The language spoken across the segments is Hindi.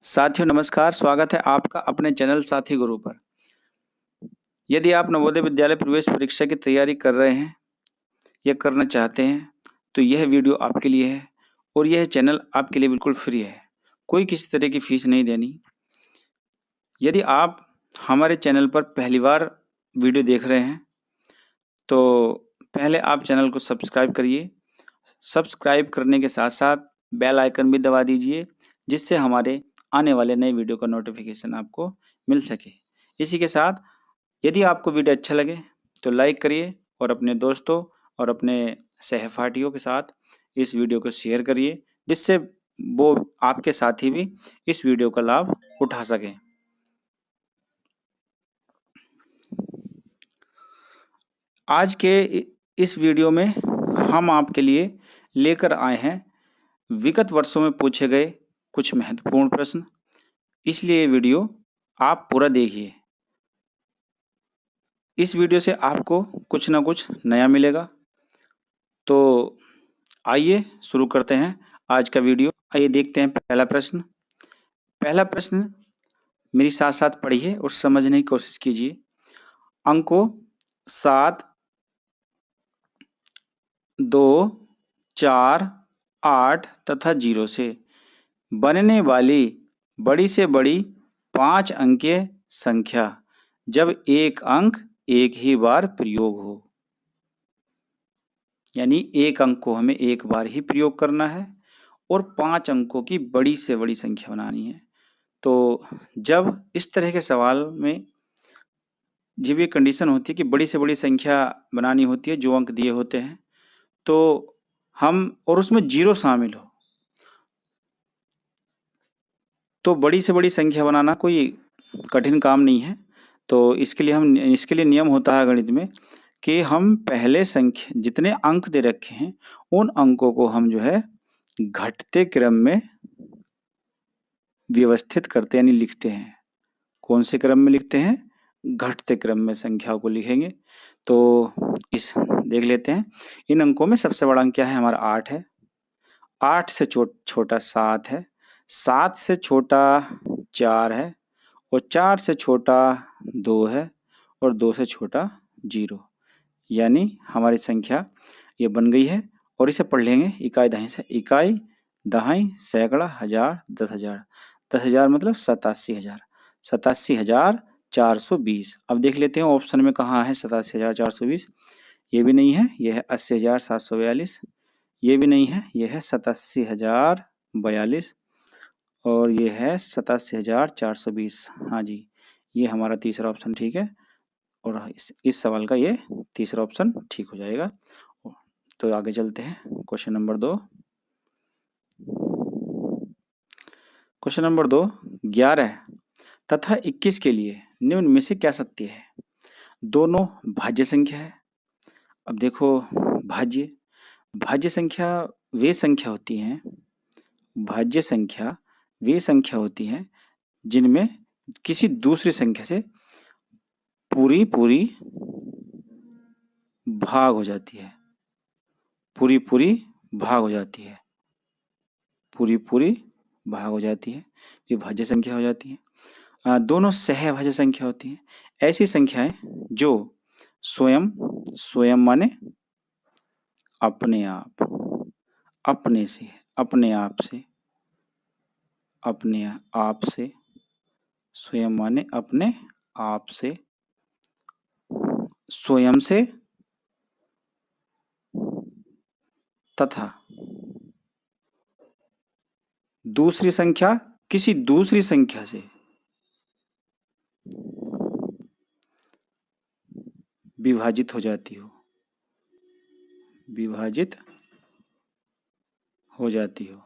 साथियों नमस्कार, स्वागत है आपका अपने चैनल साथी गुरु पर। यदि आप नवोदय विद्यालय प्रवेश परीक्षा की तैयारी कर रहे हैं या करना चाहते हैं तो यह वीडियो आपके लिए है और यह चैनल आपके लिए बिल्कुल फ्री है। कोई किसी तरह की फीस नहीं देनी। यदि आप हमारे चैनल पर पहली बार वीडियो देख रहे हैं तो पहले आप चैनल को सब्सक्राइब करिए। सब्सक्राइब करने के साथ साथ बेल आइकन भी दबा दीजिए, जिससे हमारे आने वाले नए वीडियो का नोटिफिकेशन आपको मिल सके। इसी के साथ यदि आपको वीडियो अच्छा लगे तो लाइक करिए और अपने दोस्तों और अपने सहपाठियों के साथ इस वीडियो को शेयर करिए, जिससे वो आपके साथी भी इस वीडियो का लाभ उठा सकें। आज के इस वीडियो में हम आपके लिए लेकर आए हैं विगत वर्षों में पूछे गए कुछ महत्वपूर्ण प्रश्न। इसलिए ये वीडियो आप पूरा देखिए। इस वीडियो से आपको कुछ ना कुछ नया मिलेगा। तो आइए शुरू करते हैं आज का वीडियो। आइए देखते हैं पहला प्रश्न। पहला प्रश्न मेरी साथ साथ पढ़िए और समझने की कोशिश कीजिए। अंकों 7, 2, 4, 8 तथा 0 से बनने वाली बड़ी से बड़ी 5 अंकीय संख्या जब एक अंक एक ही बार प्रयोग हो। यानी एक अंक को हमें एक बार ही प्रयोग करना है और 5 अंकों की बड़ी से बड़ी संख्या बनानी है। तो जब इस तरह के सवाल में जब ये कंडीशन होती है कि बड़ी से बड़ी संख्या बनानी होती है, जो अंक दिए होते हैं, तो हम और उसमें 0 शामिल हो, तो बड़ी से बड़ी संख्या बनाना कोई कठिन काम नहीं है। तो इसके लिए नियम होता है गणित में कि हम पहले संख्या जितने अंक दे रखे हैं उन अंकों को हम जो है घटते क्रम में व्यवस्थित करते यानी लिखते हैं। कौन से क्रम में लिखते हैं? घटते क्रम में संख्याओं को लिखेंगे। तो इस देख लेते हैं। इन अंकों में सबसे बड़ा अंक क्या है? हमारा 8 है। 8 से छोटा 7 है। 7 से छोटा 4 है और 4 से छोटा 2 है और 2 से छोटा 0। यानी हमारी संख्या ये बन गई है और इसे पढ़ लेंगे इकाई दहाई से। इकाई, दहाई, सैकड़ा, हजार, 10,000। 10,000 मतलब 87,000। 87,420। अब देख लेते हैं ऑप्शन में कहाँ है 87,420। ये भी नहीं है, ये है 80,742। ये भी नहीं है, ये है 87,042 और ये है 87,420। हाँ जी, ये हमारा तीसरा ऑप्शन ठीक है और इस सवाल का ये तीसरा ऑप्शन ठीक हो जाएगा। तो आगे चलते हैं क्वेश्चन नंबर 2। क्वेश्चन नंबर 2, 11 तथा 21 के लिए निम्न में से क्या सत्य है? दोनों भाज्य संख्या है। अब देखो, भाज्य संख्या वे संख्या होती हैं, भाज्य संख्या वे संख्या होती हैं जिनमें किसी दूसरी संख्या से पूरी भाग हो जाती है। पूरी भाग हो जाती है। पूरी भाग हो जाती है, ये भाज्य संख्या हो जाती है। दोनों सहभाज्य संख्या होती हैं। ऐसी संख्याएं जो स्वयं माने अपने आप, अपने से, अपने आप से, अपने आप से, स्वयं माने अपने आप से, स्वयं से तथा दूसरी संख्या किसी दूसरी संख्या से विभाजित हो जाती हो, विभाजित हो जाती हो,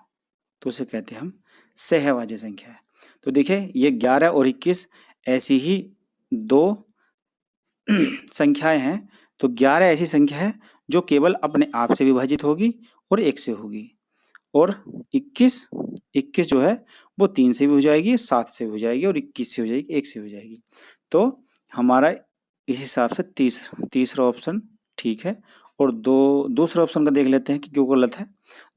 तो उसे कहते हैं हम सहभाज्य संख्या है। तो देखिए, ये 11 और 21 ऐसी ही दो संख्याएं हैं। तो 11 ऐसी संख्या है जो केवल अपने आप से विभाजित होगी और 1 से होगी, और 21 जो है वो 3 से भी हो जाएगी, 7 से भी हो जाएगी और 21 से हो जाएगी, 1 से हो जाएगी। तो हमारा इस हिसाब से तीसरा ऑप्शन ठीक है। और दूसरा ऑप्शन का देख लेते हैं कि क्यों गलत है।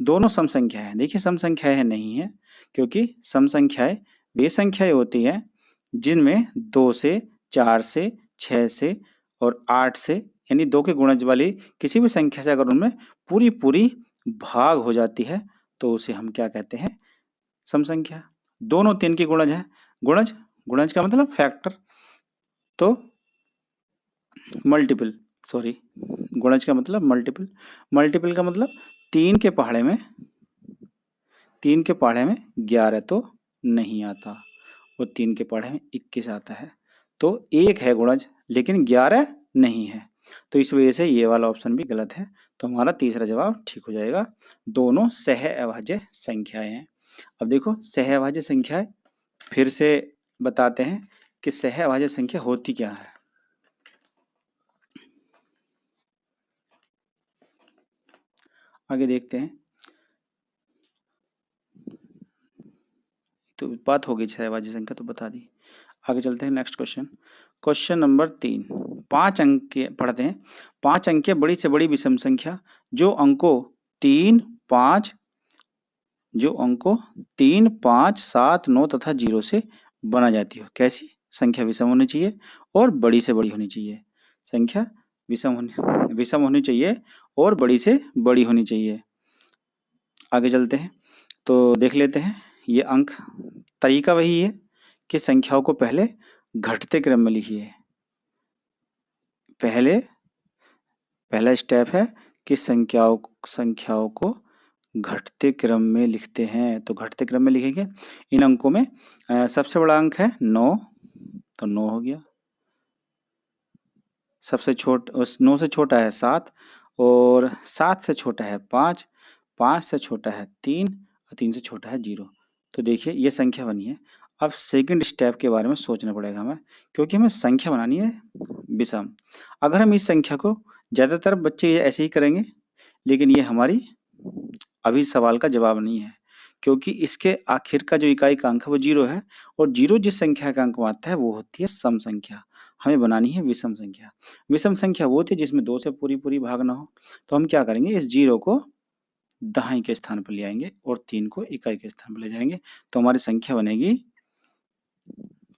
दोनों सम संख्या है। देखिए सम संख्या है नहीं है, क्योंकि सम संख्याएं वे संख्याएं होती हैं जिनमें 2 से, 4 से, 6 से और 8 से, यानी 2 के गुणज वाली किसी भी संख्या से अगर उनमें पूरी पूरी भाग हो जाती है तो उसे हम क्या कहते हैं? सम संख्या। दोनों 3 की गुणज है। गुणज, गुणज का मतलब फैक्टर, तो मल्टीपल, सॉरी, गुणज का मतलब मल्टीपल, मल्टीपल का मतलब 3 के पहाड़े में 11 तो नहीं आता, और 3 के पहाड़े में 21 आता है, तो 1 है गुणज लेकिन 11 नहीं है, तो इस वजह से ये वाला ऑप्शन भी गलत है। तो हमारा तीसरा जवाब ठीक हो जाएगा। दोनों सहअभाज्य संख्याएं हैं। अब देखो सहअभाज्य संख्याएं फिर से बताते हैं कि सहअभाज्य संख्या होती क्या है। आगे देखते हैं। तो बात होगी सहअभाज्य संख्या तो बता दी। आगे चलते हैं नेक्स्ट क्वेश्चन। क्वेश्चन नंबर 3, 5 अंक के पढ़ते हैं। 5 अंक की बड़ी से बड़ी विषम संख्या जो अंकों 3, 5 3, 5, 7, 9 तथा 0 से बना जाती हो। कैसी संख्या विषम होनी चाहिए और बड़ी से बड़ी होनी चाहिए। संख्या विषम होनी चाहिए और बड़ी से बड़ी होनी चाहिए। आगे चलते हैं तो देख लेते हैं। ये अंक तरीका वही है कि संख्याओं को पहले घटते क्रम में लिखिए। पहला स्टेप है कि संख्याओं को घटते क्रम में लिखते हैं। तो घटते क्रम में लिखेंगे। इन अंकों में सबसे बड़ा अंक है 9, तो 9 हो गया। सबसे 9 से छोटा है 7, और 7 से छोटा है 5, 5 से छोटा है 3 और 3 से छोटा है 0। तो देखिए ये संख्या बनी है। अब सेकंड स्टेप के बारे में सोचना पड़ेगा हमें, क्योंकि हमें संख्या बनानी है विषम। अगर हम इस संख्या को, ज़्यादातर बच्चे ऐसे ही करेंगे, लेकिन ये हमारी अभी सवाल का जवाब नहीं है, क्योंकि इसके आखिर का जो इकाई का अंक है वो 0 है, और 0 जिस संख्या का अंक मानता है वो होती है सम संख्या। हमें बनानी है विषम संख्या। विषम संख्या वो होती है जिसमें 2 से पूरी पूरी भाग ना हो। तो हम क्या करेंगे, इस 0 को दहाई के स्थान पर ले आएंगे और 3 को इकाई के स्थान पर ले जाएंगे, तो हमारी संख्या बनेगी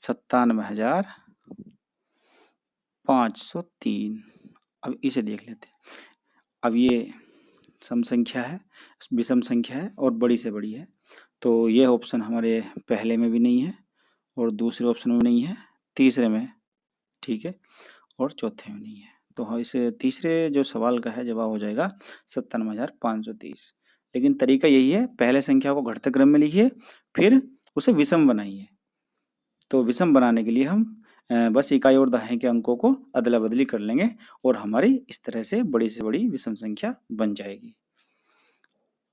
97,503। अब इसे देख लेते हैं। अब ये सम संख्या है, विषम संख्या है और बड़ी से बड़ी है, तो ये ऑप्शन हमारे पहले में भी नहीं है और दूसरे ऑप्शन में नहीं है, तीसरे में ठीक है, और चौथे में नहीं है। तो हाँ, इस तीसरे जो सवाल का है जवाब हो जाएगा 97,530। लेकिन तरीका यही है, पहले संख्या को घटते क्रम में लिखिए, फिर उसे विषम बनाइए। तो विषम बनाने के लिए हम बस इकाई और दहाई के अंकों को अदला बदली कर लेंगे और हमारी इस तरह से बड़ी विषम संख्या बन जाएगी।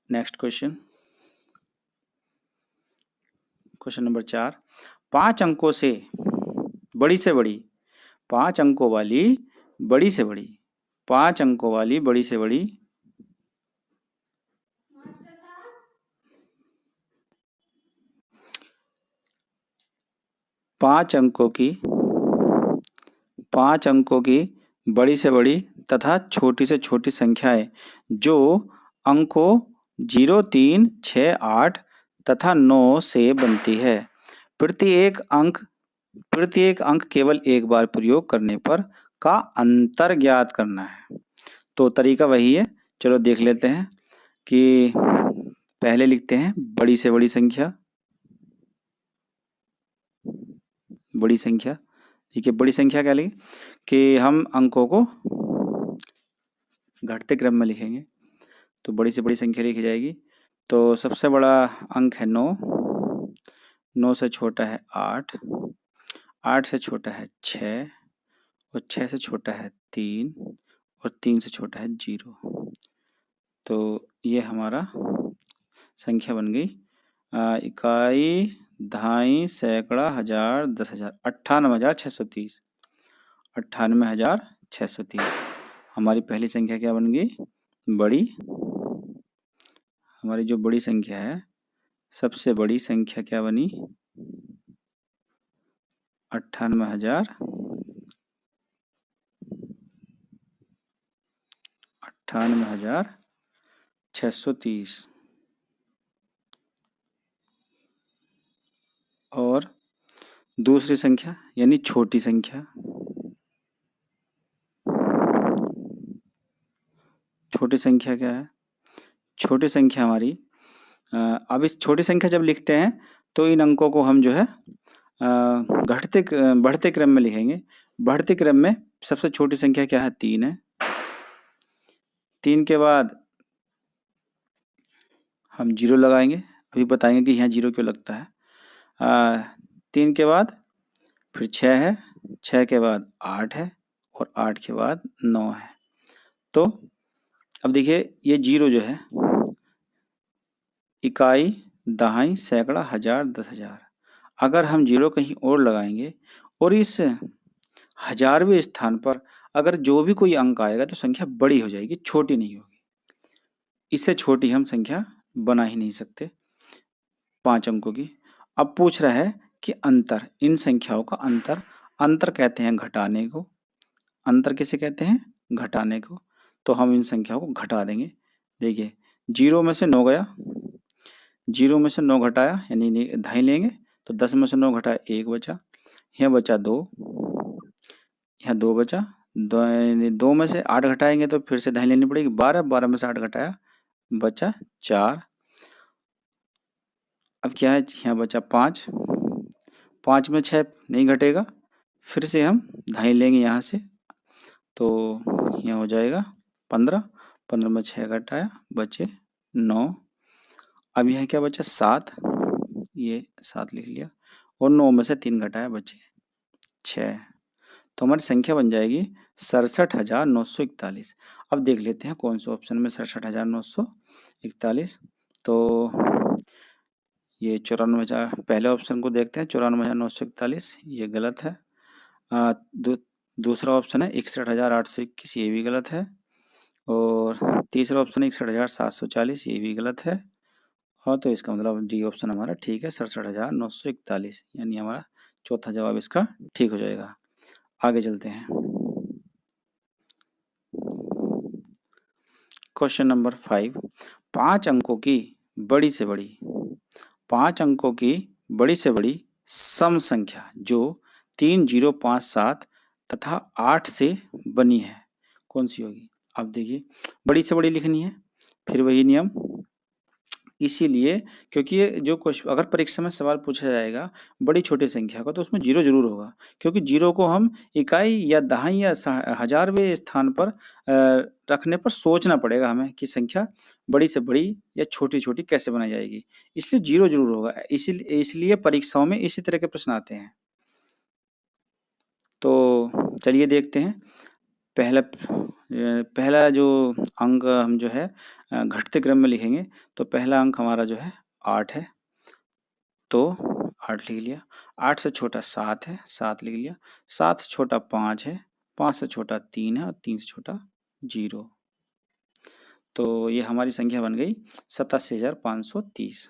नेक्स्ट क्वेश्चन नंबर 4, 5 अंकों से बड़ी 5 अंकों वाली बड़ी से बड़ी 5 अंकों वाली बड़ी से बड़ी 5 अंकों की बड़ी से बड़ी तथा छोटी से छोटी संख्याएं जो अंकों 0, 3, 6, 8 तथा 9 से बनती है। प्रत्येक अंक केवल एक बार प्रयोग करने पर का अंतर ज्ञात करना है। तो तरीका वही है, चलो देख लेते हैं कि पहले लिखते हैं बड़ी से बड़ी संख्या, ठीक है। बड़ी संख्या क्या लिखें कि हम अंकों को घटते क्रम में लिखेंगे, तो बड़ी से बड़ी संख्या लिखी जाएगी। तो सबसे बड़ा अंक है 9, 9 से छोटा है 8, 8 से छोटा है 6 और 6 से छोटा है 3 और 3 से छोटा है 0। तो ये हमारा संख्या बन गई इकाई, दहाई, सैकड़ा, हजार, 10,000, 98,630। 98,630 हमारी पहली संख्या क्या बन गई, बड़ी। हमारी जो बड़ी संख्या है, सबसे बड़ी संख्या क्या बनी, 98,630। 630 और दूसरी संख्या यानी छोटी संख्या, छोटी संख्या क्या है? छोटी संख्या हमारी अब इस छोटी संख्या जब लिखते हैं तो इन अंकों को हम जो है बढ़ते क्रम में लिखेंगे। बढ़ते क्रम में सबसे छोटी संख्या क्या है? 3 है। 3 के बाद हम 0 लगाएंगे, अभी बताएंगे कि यहाँ 0 क्यों लगता है। 3 के बाद फिर 6 है, 6 के बाद 8 है और 8 के बाद 9 है। तो अब देखिए ये 0 जो है इकाई, दहाई, सैकड़ा, हजार, 10,000। अगर हम 0 कहीं और लगाएंगे और इस 1000वें स्थान पर अगर जो भी कोई अंक आएगा तो संख्या बड़ी हो जाएगी, छोटी नहीं होगी। इससे छोटी हम संख्या बना ही नहीं सकते 5 अंकों की। अब पूछ रहा है कि अंतर, इन संख्याओं का अंतर, अंतर कहते हैं घटाने को। अंतर किसे कहते हैं? घटाने को। तो हम इन संख्याओं को घटा देंगे। देखिए 0 में से 9 गया, 0 में से 9 घटाया यानी धाई लेंगे तो 10 में से 9 घटाया 1 बचा, यहाँ बचा 2, यहाँ 2 बचा, 2 में से 8 घटाएंगे तो फिर से धाई लेनी पड़ेगी 12, 12 में से 8 घटाया बचा 4। अब क्या है? यहाँ बचा 5, 5 में 6 नहीं घटेगा, फिर से हम धाई लेंगे यहाँ से तो यहाँ हो जाएगा 15, 15 में 6 घटाया बचे 9। अब यहाँ क्या बचा? 7, ये 7 लिख लिया और 9 में से 3 घटाया बचे 6। तो हमारी संख्या बन जाएगी 67,941। अब देख लेते हैं कौन सा ऑप्शन में 67,941। तो ये 94,000, पहले ऑप्शन को देखते हैं 94,941, ये गलत है। दूसरा ऑप्शन है 61,821, ये भी गलत है। और तीसरा ऑप्शन है 61,740, ये भी गलत है। और तो इसका मतलब डी ऑप्शन हमारा ठीक है 67,941, यानी हमारा चौथा जवाब इसका ठीक हो जाएगा। आगे चलते हैं। क्वेश्चन नंबर 5, 5 अंकों की बड़ी से बड़ी, 5 अंकों की बड़ी से बड़ी सम संख्या जो 3, 0, 5, 7 तथा 8 से बनी है कौन सी होगी? अब देखिए बड़ी से बड़ी लिखनी है, फिर वही नियम, इसीलिए क्योंकि ये जो क्वेश्चन अगर परीक्षा में सवाल पूछा जाएगा बड़ी छोटी संख्या का तो उसमें 0 जरूर होगा, क्योंकि 0 को हम इकाई या दहाई या हजारवें स्थान पर रखने पर सोचना पड़ेगा हमें कि संख्या बड़ी से बड़ी या छोटी छोटी कैसे बनाई जाएगी, इसलिए 0 जरूर होगा। इसलिए परीक्षाओं में इसी तरह के प्रश्न आते हैं। तो चलिए देखते हैं। पहला जो अंक हम जो है घटते क्रम में लिखेंगे, तो पहला अंक हमारा जो है 8 है, तो 8 लिख लिया। 8 से छोटा 7 है, 7 लिख लिया। 7 से छोटा 5 है, 5 से छोटा 3 है और 3 से छोटा 0। तो ये हमारी संख्या बन गई 87,530।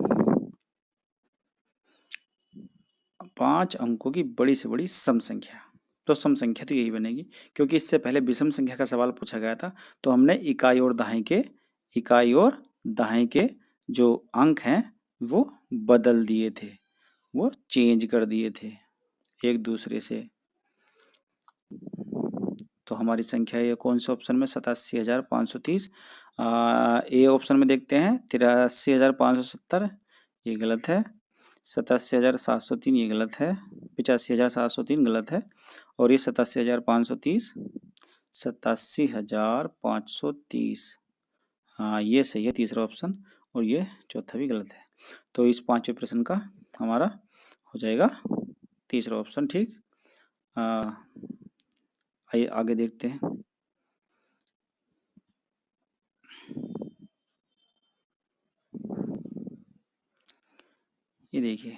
5 अंकों की बड़ी से बड़ी सम संख्या, तो सम संख्या तो यही बनेगी, क्योंकि इससे पहले विषम संख्या का सवाल पूछा गया था तो हमने इकाई और दहाई के जो अंक हैं वो बदल दिए थे, वो चेंज कर दिए थे एक दूसरे से। तो हमारी संख्या ये कौन से ऑप्शन में 87,530। ए ऑप्शन में देखते हैं 83,570, ये गलत है। 87,703 ये गलत है। 85,703 गलत है। और ये 87,530, 87,530, हाँ ये सही है तीसरा ऑप्शन, और ये चौथा भी गलत है। तो इस पांचवें प्रश्न का हमारा हो जाएगा तीसरा ऑप्शन ठीक। आइए आगे देखते हैं। ये देखिए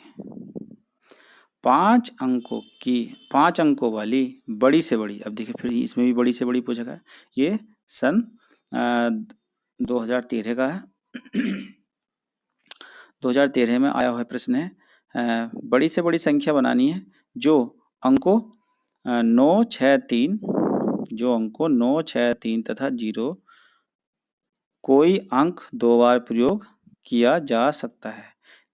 5 अंकों वाली बड़ी से बड़ी, अब देखिए फिर इसमें भी बड़ी से बड़ी पूछा गया, ये सन 2013 का है। 2013 में आया हुआ प्रश्न है, बड़ी से बड़ी संख्या बनानी है जो अंकों 9, 6, 3 तथा 0 कोई अंक 2 बार प्रयोग किया जा सकता है।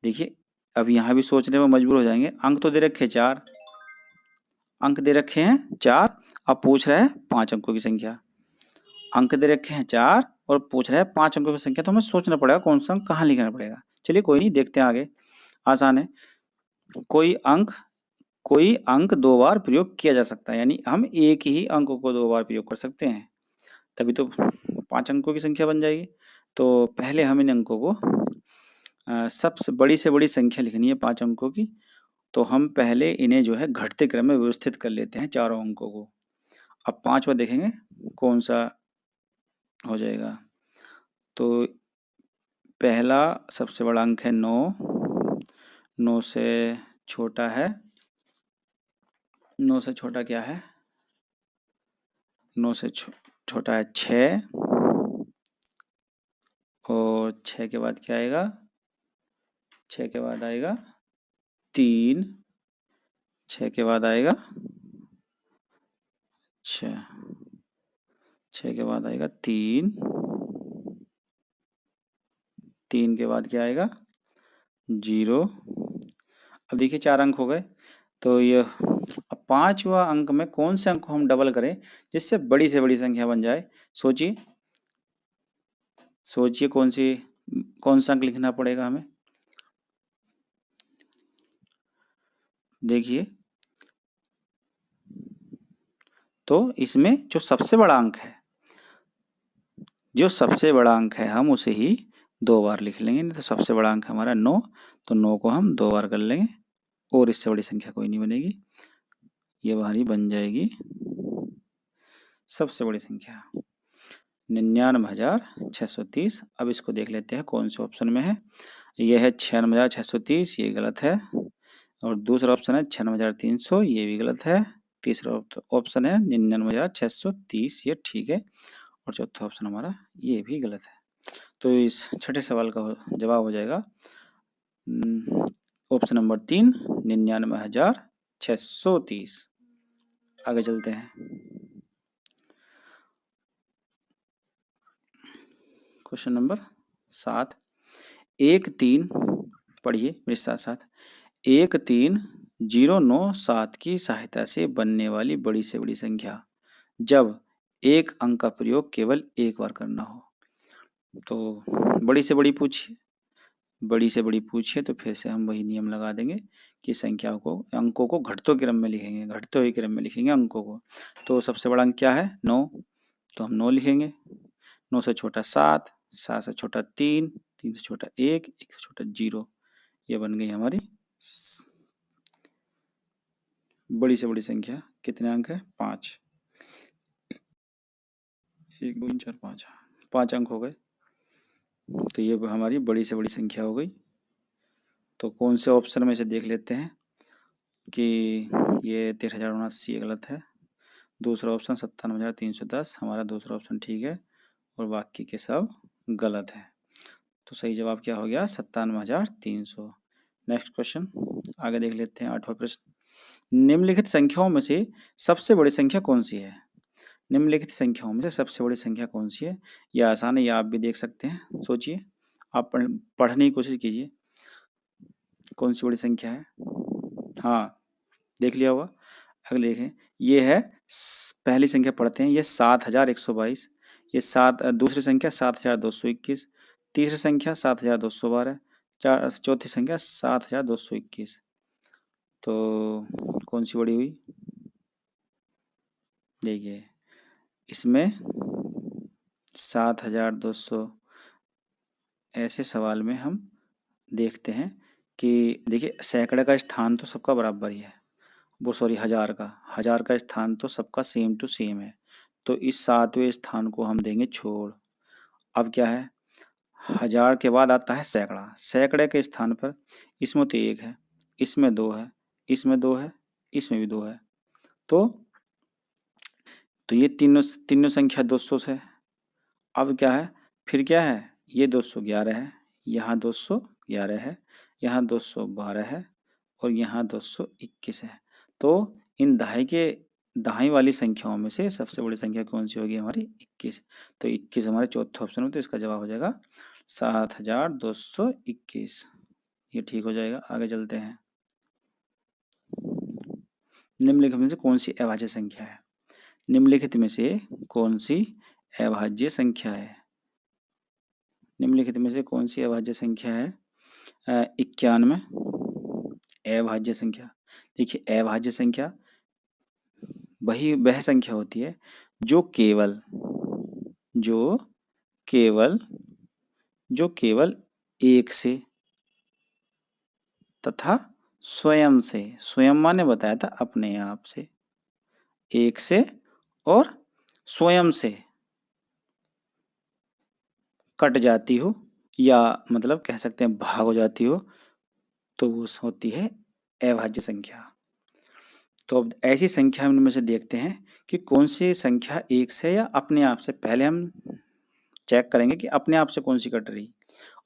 देखिए अब यहाँ भी सोचने में मजबूर हो जाएंगे। अंक तो दे रखे 4, अंक दे रखे हैं 4, अब पूछ रहा है 5 अंकों की संख्या। अंक दे रखे हैं 4 और पूछ रहा है 5 अंकों की संख्या, तो हमें सोचना पड़ेगा कौन सा अंक कहाँ लिखना पड़ेगा। चलिए कोई नहीं, देखते हैं आगे, आसान है। कोई अंक 2 बार प्रयोग किया जा सकता है, यानी हम एक ही अंक को 2 बार प्रयोग कर सकते हैं, तभी तो 5 अंकों की संख्या बन जाएगी। तो पहले हम इन अंकों को सबसे बड़ी से बड़ी संख्या लिखनी है 5 अंकों की, तो हम पहले इन्हें जो है घटते क्रम में व्यवस्थित कर लेते हैं चारों अंकों को। अब 5वां देखेंगे कौन सा हो जाएगा। तो पहला सबसे बड़ा अंक है 9, 9 से छोटा है, 9 से छोटा क्या है, 9 से छोटा है 6, और 6 के बाद क्या आएगा, 6 के बाद आएगा 3, 6 के बाद आएगा 6, 6 के बाद आएगा 3, 3 के बाद क्या आएगा 0। अब देखिए 4 अंक हो गए, तो ये अब 5वां अंक में कौन से अंक को हम डबल करें जिससे बड़ी से बड़ी संख्या बन जाए। सोचिए सोचिए कौन सा अंक लिखना पड़ेगा हमें। देखिए तो इसमें जो सबसे बड़ा अंक है हम उसे ही 2 बार लिख लेंगे। नहीं तो सबसे बड़ा अंक हमारा 9, तो 9 को हम 2 बार कर लेंगे और इससे बड़ी संख्या कोई नहीं बनेगी। ये हमारी बन जाएगी सबसे बड़ी संख्या 99,630। अब इसको देख लेते हैं कौन से ऑप्शन में है। यह है 96,630, ये गलत है। और दूसरा ऑप्शन है 96,300, ये भी गलत है। तीसरा ऑप्शन है 99,630, ये ठीक है। और चौथा ऑप्शन हमारा ये भी गलत है। तो इस छठे सवाल का जवाब हो जाएगा ऑप्शन नंबर 3, 99,630। आगे चलते हैं। क्वेश्चन नंबर 7, 13, पढ़िए मेरे साथ साथ। 13097 की सहायता से बनने वाली बड़ी से बड़ी संख्या जब एक अंक का प्रयोग केवल एक बार करना हो। तो बड़ी से बड़ी पूछिए तो फिर से हम वही नियम लगा देंगे कि संख्याओं को, अंकों को घटते क्रम में लिखेंगे, घटते हुए क्रम में लिखेंगे अंकों को। तो सबसे बड़ा अंक क्या है 9, तो हम 9 लिखेंगे। 9 से छोटा 7, 7 से छोटा 3, 3 से छोटा 1, 1 से छोटा 0। ये बन गई हमारी बड़ी से बड़ी संख्या। कितने अंक है 5, 1 2 3 4 5, 5 अंक हो गए। तो ये हमारी बड़ी से बड़ी संख्या हो गई। तो कौन से ऑप्शन में से देख लेते हैं कि ये 13,079 गलत है। दूसरा ऑप्शन 57,310 हमारा दूसरा ऑप्शन ठीक है, और बाकी के सब गलत है। तो सही जवाब क्या हो गया 57,300। नेक्स्ट क्वेश्चन आगे देख लेते हैं। 8वां प्रश्न, निम्नलिखित संख्याओं में से सबसे बड़ी संख्या कौन सी है। निम्नलिखित संख्याओं में से सबसे बड़ी संख्या कौन सी है। यह आसान है, यह आप भी देख सकते हैं। सोचिए, आप पढ़ने की कोशिश कीजिए कौन सी बड़ी संख्या है। हाँ देख लिया होगा। अगले देखें, ये है पहली संख्या पढ़ते हैं, ये 7,122। ये दूसरी संख्या 7,221। तीसरी संख्या 7,212। चौथी संख्या 7,221। तो कौन सी बड़ी हुई। देखिए इसमें 7,200, ऐसे सवाल में हम देखते हैं कि देखिए सैकड़े का स्थान तो सबका बराबर ही है, वो सॉरी हजार का स्थान तो सबका सेम टू सेम है। तो इस 7वें स्थान को हम देंगे छोड़। अब क्या है, हजार के बाद आता है सैकड़ा। सैकड़े के स्थान पर इसमें तो 1 है, इसमें 2 है, इसमें 2 है, इसमें भी 2 है। तो ये तीनों संख्या 200 से। अब क्या है, फिर क्या है, ये 211 है, यहाँ 211 है, यहाँ 212 है, और यहाँ 221 है। तो इन दहाई के दाएं वाली संख्याओं में से सबसे बड़ी संख्या कौन सी होगी हमारी 21। तो 21 हमारे चौथे ऑप्शन में, तो इसका जवाब हो जाएगा 7221। ये ठीक हो जाएगा। आगे चलते हैं। निम्नलिखित में से कौन सी अभाज्य संख्या है? निम्नलिखित में से कौन सी अभाज्य संख्या है? निम्नलिखित में से कौन सी अभाज्य संख्या है? 91 अभाज्य संख्या। देखिए, अभाज्य संख्या वह संख्या होती है जो केवल एक से तथा स्वयं माने बताया था अपने आप से, एक से और स्वयं से कट जाती हो, या मतलब कह सकते हैं भाग हो जाती हो, तो वो होती है अभाज्य संख्या। तो अब ऐसी संख्या में से देखते हैं कि कौन सी संख्या एक से या अपने आप से। पहले हम चेक करेंगे कि अपने आप से कौन सी कट रही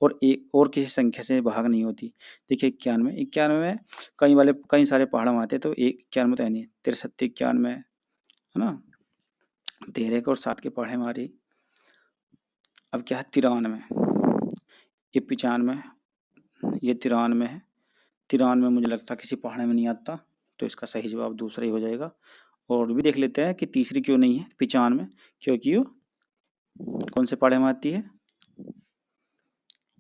और एक और किसी संख्या से भाग नहीं होती। देखिए 91 में कई सारे पहाड़ आते, तो 91 तो है नहीं, 63 91 है ना, 13 के और 7 के पहाड़े मारी। अब क्या है 93, ये 95, ये 93 है। 93 मुझे लगता किसी पहाड़े में नहीं आता, तो इसका सही जवाब दूसरा ही हो जाएगा। और भी देख लेते हैं कि तीसरी क्यों नहीं है 95, क्योंकि वो कौन से पहाड़े में आती है?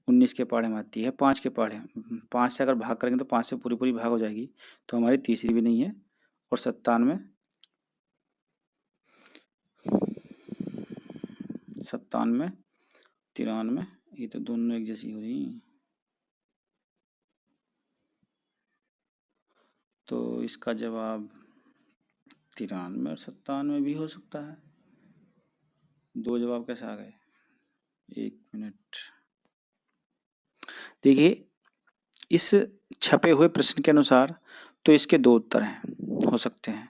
19 के पहाड़े में आती है, 5 के पहाड़े। 5 से अगर भाग करेंगे तो 5 से पूरी भाग हो जाएगी, तो हमारी तीसरी भी नहीं है। और 97 93, ये तो दोनों एक जैसी हो रही, तो इसका जवाब 93 और 97 भी हो सकता है। दो जवाब कैसे आ गए? एक मिनट। देखिए, इस छपे हुए प्रश्न के अनुसार तो इसके दो उत्तर हैं, हो सकते हैं,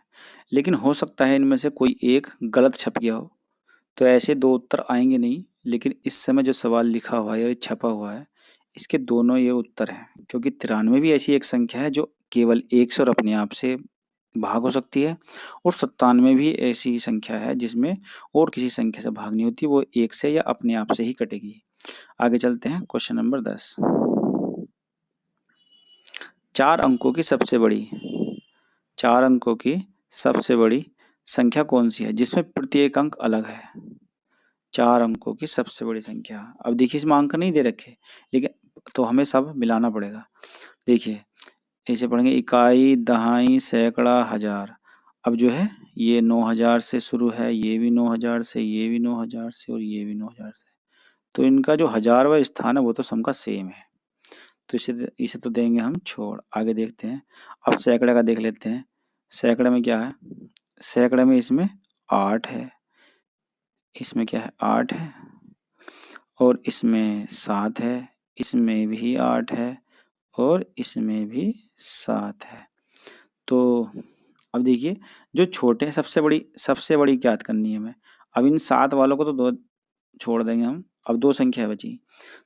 लेकिन हो सकता है इनमें से कोई एक गलत छप गया हो, तो ऐसे दो उत्तर आएंगे नहीं। लेकिन इस समय जो सवाल लिखा हुआ है या छपा हुआ है, इसके दोनों ये उत्तर हैं, क्योंकि 93 भी ऐसी एक संख्या है जो केवल एक से और अपने आप से भाग हो सकती है, और 97 भी ऐसी संख्या है जिसमें और किसी संख्या से भाग नहीं होती, वो एक से या अपने आप से ही कटेगी। आगे चलते हैं। Question number 10। 4 अंकों की सबसे बड़ी संख्या कौन सी है जिसमें प्रत्येक अंक अलग है? 4 अंकों की सबसे बड़ी संख्या। अब देखिए, इसमें अंक नहीं दे रखे, लेकिन तो हमें सब मिलाना पड़ेगा। देखिए, ऐसे पढ़ेंगे इकाई, दहाई, सैकड़ा, हजार। अब जो है ये 9000 से शुरू है, ये भी 9000 से, ये भी 9000 से, और ये भी 9000 से। तो इनका जो हजारवा स्थान है वो तो सबका सेम है, तो इसे तो देंगे हम छोड़। आगे देखते हैं। अब सैकड़े का देख लेते हैं। सैकड़े में क्या है? सैकड़े में इसमें 8 है, इसमें क्या है 8 है, और इसमें 7 है, इसमें भी 8 है, और इसमें भी 7 है। तो अब देखिए, जो छोटे हैं सबसे बड़ी ज्ञात करनी है हमें। अब इन 7 वालों को तो दो छोड़ देंगे हम, अब दो संख्या बची,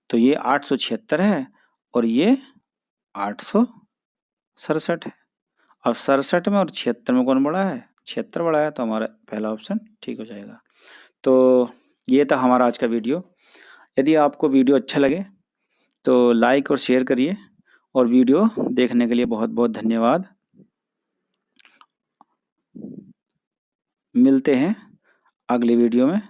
तो ये 876 है और ये 867 है। अब 67 में और 76 में कौन बड़ा है? 76 बड़ा है, तो हमारा पहला ऑप्शन ठीक हो जाएगा। तो ये था हमारा आज का वीडियो। यदि आपको वीडियो अच्छा लगे तो लाइक और शेयर करिए, और वीडियो देखने के लिए बहुत बहुत धन्यवाद। मिलते हैं अगले वीडियो में।